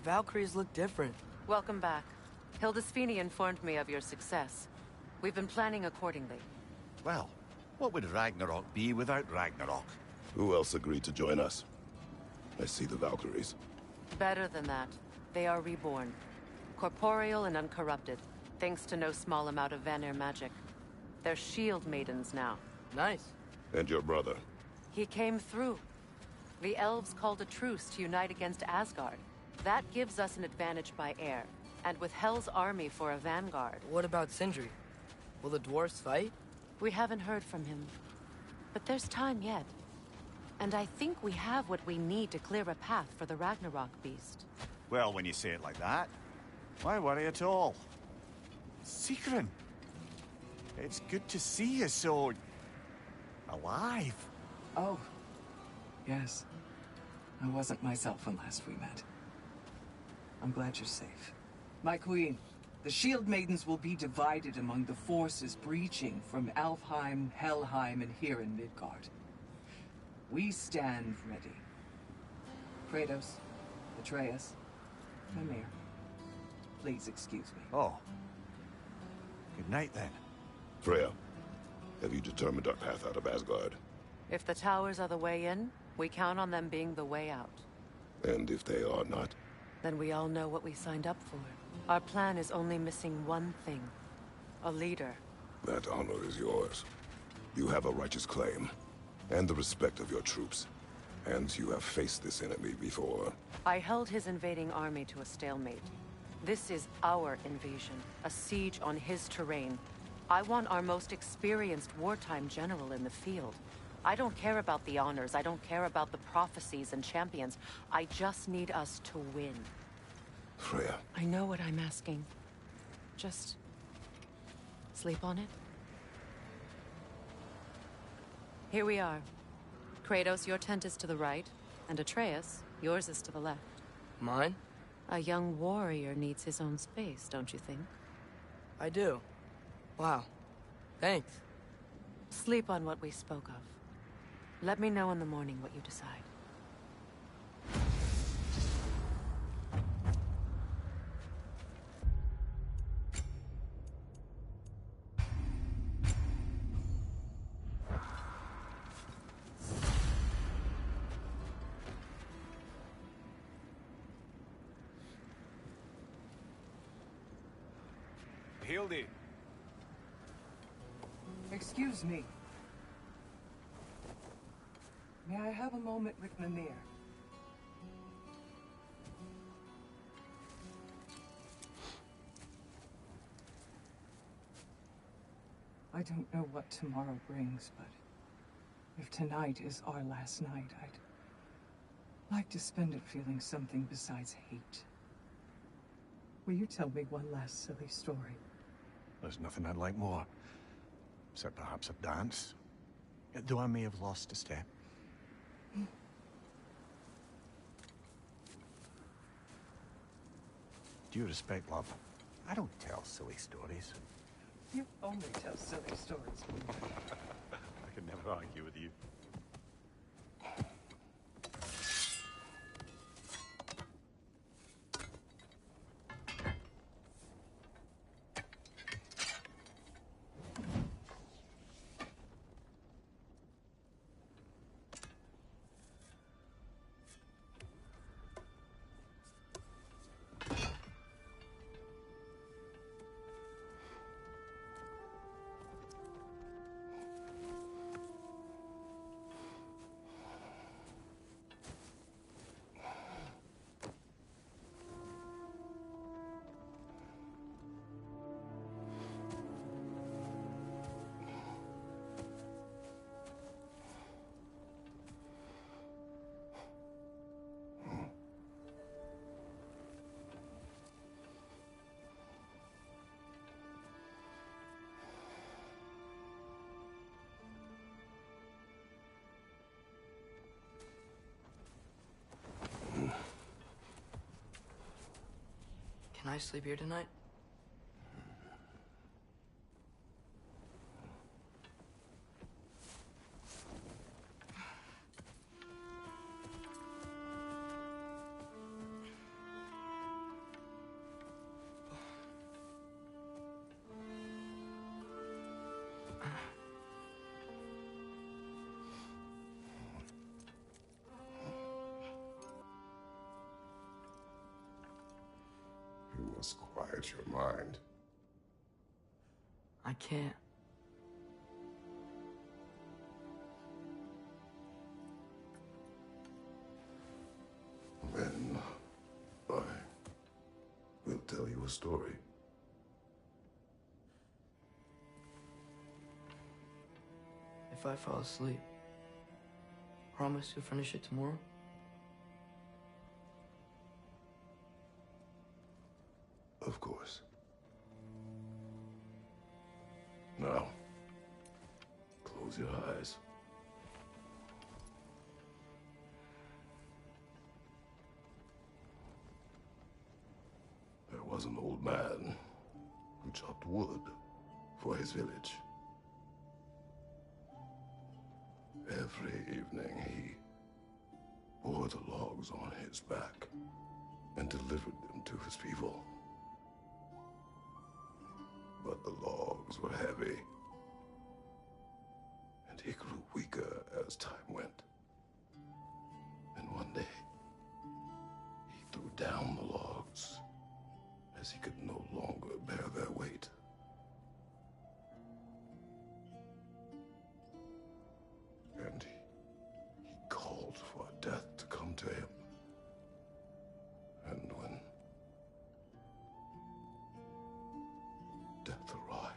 Valkyries look different. Welcome back. Hildisvini informed me of your success. We've been planning accordingly. Well, what would Ragnarok be without Ragnarok? Who else agreed to join us? I see the Valkyries. Better than that. They are reborn. Corporeal and uncorrupted, thanks to no small amount of Vanir magic. They're shield maidens now. Nice. And your brother? He came through. The elves called a truce to unite against Asgard. That gives us an advantage by air, and with Hell's army for a vanguard. What about Sindri? Will the dwarves fight? We haven't heard from him. But there's time yet. And I think we have what we need to clear a path for the Ragnarok beast. Well, when you say it like that, why worry at all? Sigrun! It's good to see you so... alive. Oh, yes. I wasn't myself when last we met. I'm glad you're safe. My queen, the Shield Maidens will be divided among the forces breaching from Alfheim, Helheim, and here in Midgard. We stand ready. Kratos, Atreus, Mimir, please excuse me. Oh. Good night, then. Freya, have you determined our path out of Asgard? If the towers are the way in, we count on them being the way out. And if they are not? Then we all know what we signed up for. Our plan is only missing one thing. A leader. That honor is yours. You have a righteous claim, and the respect of your troops. And you have faced this enemy before. I held his invading army to a stalemate. This is our invasion, a siege on his terrain. I want our most experienced wartime general in the field. I don't care about the honors, I don't care about the prophecies and champions. I just need us to win. Freya. I know what I'm asking. Just... sleep on it? Here we are. Kratos, your tent is to the right, and Atreus, yours is to the left. Mine? A young warrior needs his own space, don't you think? I do. Wow. Thanks. Sleep on what we spoke of. Let me know in the morning what you decide. Hildy. Excuse me. May I have a moment with Mimir? I don't know what tomorrow brings, but if tonight is our last night, I'd like to spend it feeling something besides hate. Will you tell me one last silly story? There's nothing I'd like more. Except perhaps a dance. Though I may have lost a step. Due respect, love, I don't tell silly stories. You only tell silly stories. I can never argue with you. Can I sleep here tonight? quiet your mind. I can't. Then I will tell you a story. If I fall asleep, promise you'll finish it tomorrow? Of course. Now, close your eyes. There was an old man who chopped wood for his village. Every evening he bore the logs on his back and delivered them to his people. But the logs were heavy, and he grew weaker as time went. And one day, he threw down the logs as he could no longer bear their weight. And he called for death to come to him. And when death arrived,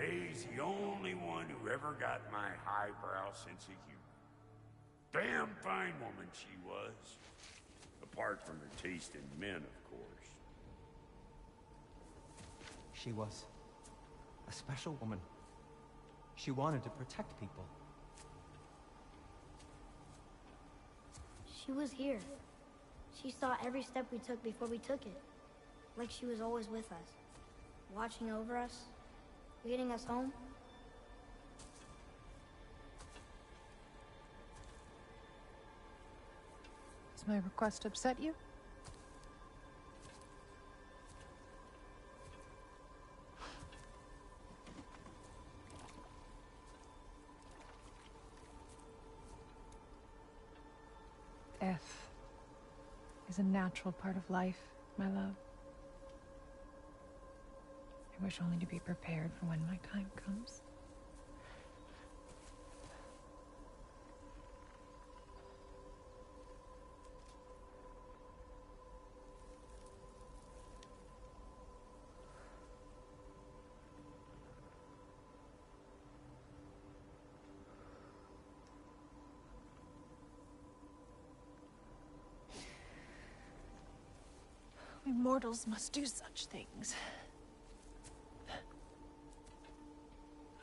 He's the only one who ever got my highbrow sense of humor. Damn fine woman she was. Apart from her taste in men, of course. She was a special woman. She wanted to protect people. She was here. She saw every step we took before we took it. Like she was always with us. Watching over us. Leading us home. Does my request upset you? Death is a natural part of life, my love. I wish only to be prepared for when my time comes. We mortals must do such things.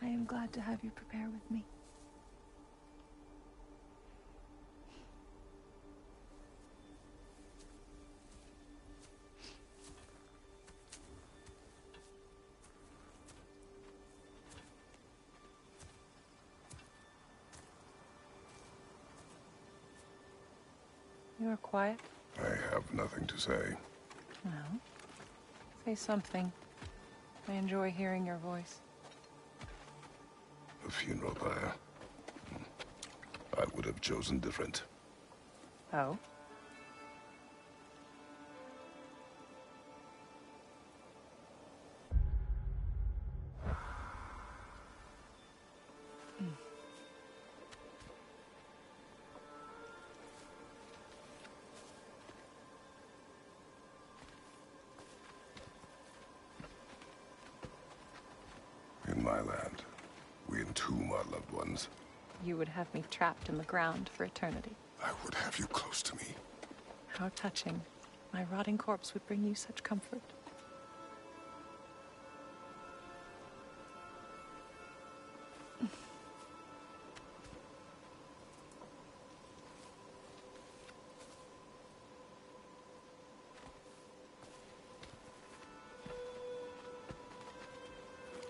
I am glad to have you prepare with me. You are quiet. I have nothing to say. Well, say something. I enjoy hearing your voice. A funeral pyre. I would have chosen different. Oh? loved ones. You would have me trapped in the ground for eternity. I would have you close to me. How touching. My rotting corpse would bring you such comfort.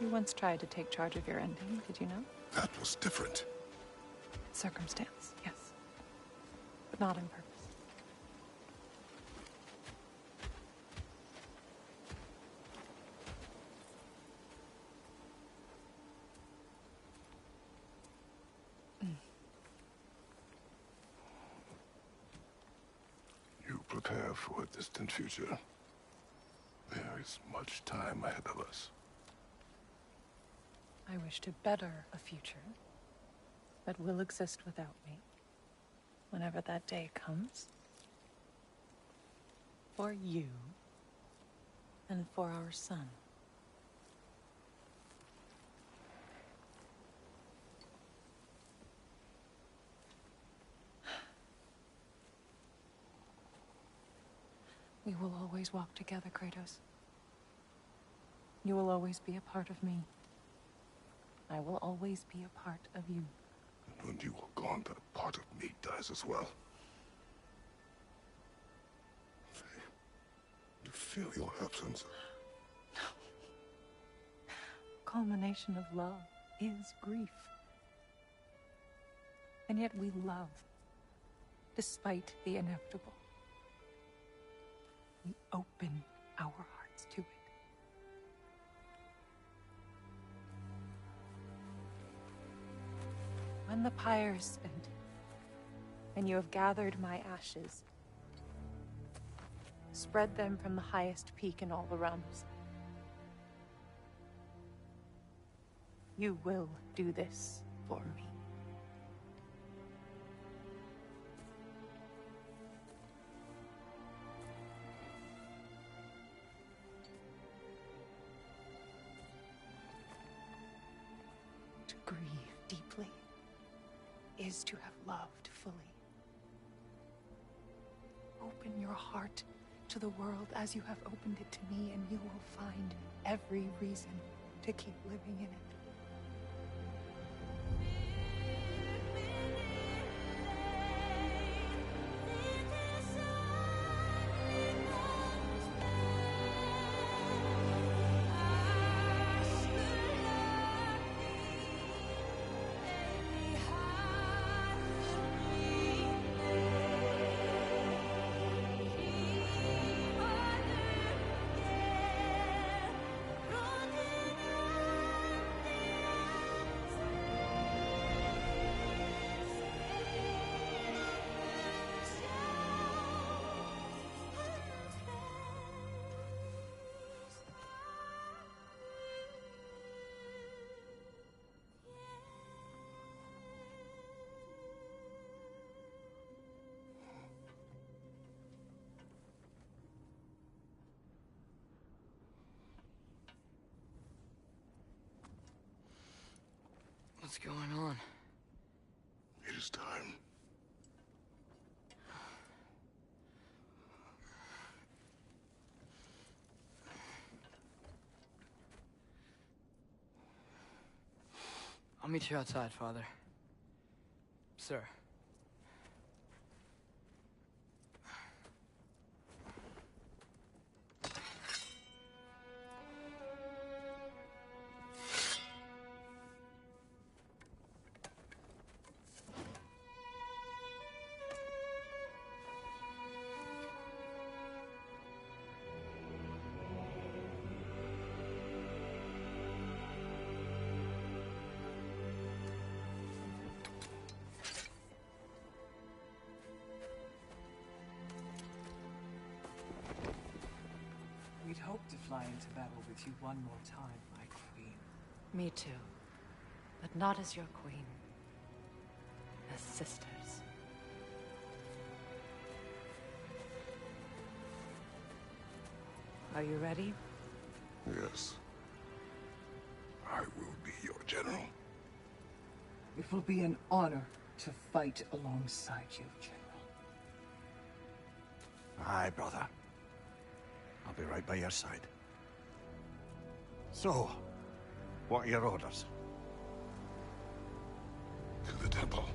You once tried to take charge of your ending, did you know? That was different. Circumstance, yes. But not in purpose. You prepare for a distant future. There is much time ahead of us. I wish to better a future that will exist without me, whenever that day comes. For you, and for our son. We will always walk together, Kratos. You will always be a part of me. I will always be a part of you. And when you are gone, that part of me dies as well. You feel your absence. Culmination of love is grief. And yet we love, despite the inevitable. We open our hearts to it. When the pyre is spent, and you have gathered my ashes, spread them from the highest peak in all the realms. You will do this for me. To grieve deeply is to have loved fully. Open your heart to the world as you have opened it to me, and you will find every reason to keep living in it. What's going on? It is time. I'll meet you outside, Father. Sir. We'd hoped to fly into battle with you one more time, my queen. Me too. But not as your queen. As sisters. Are you ready? Yes. I will be your general. It will be an honor to fight alongside you, General. Aye, brother. I'll be right by your side. So, what are your orders? To the temple.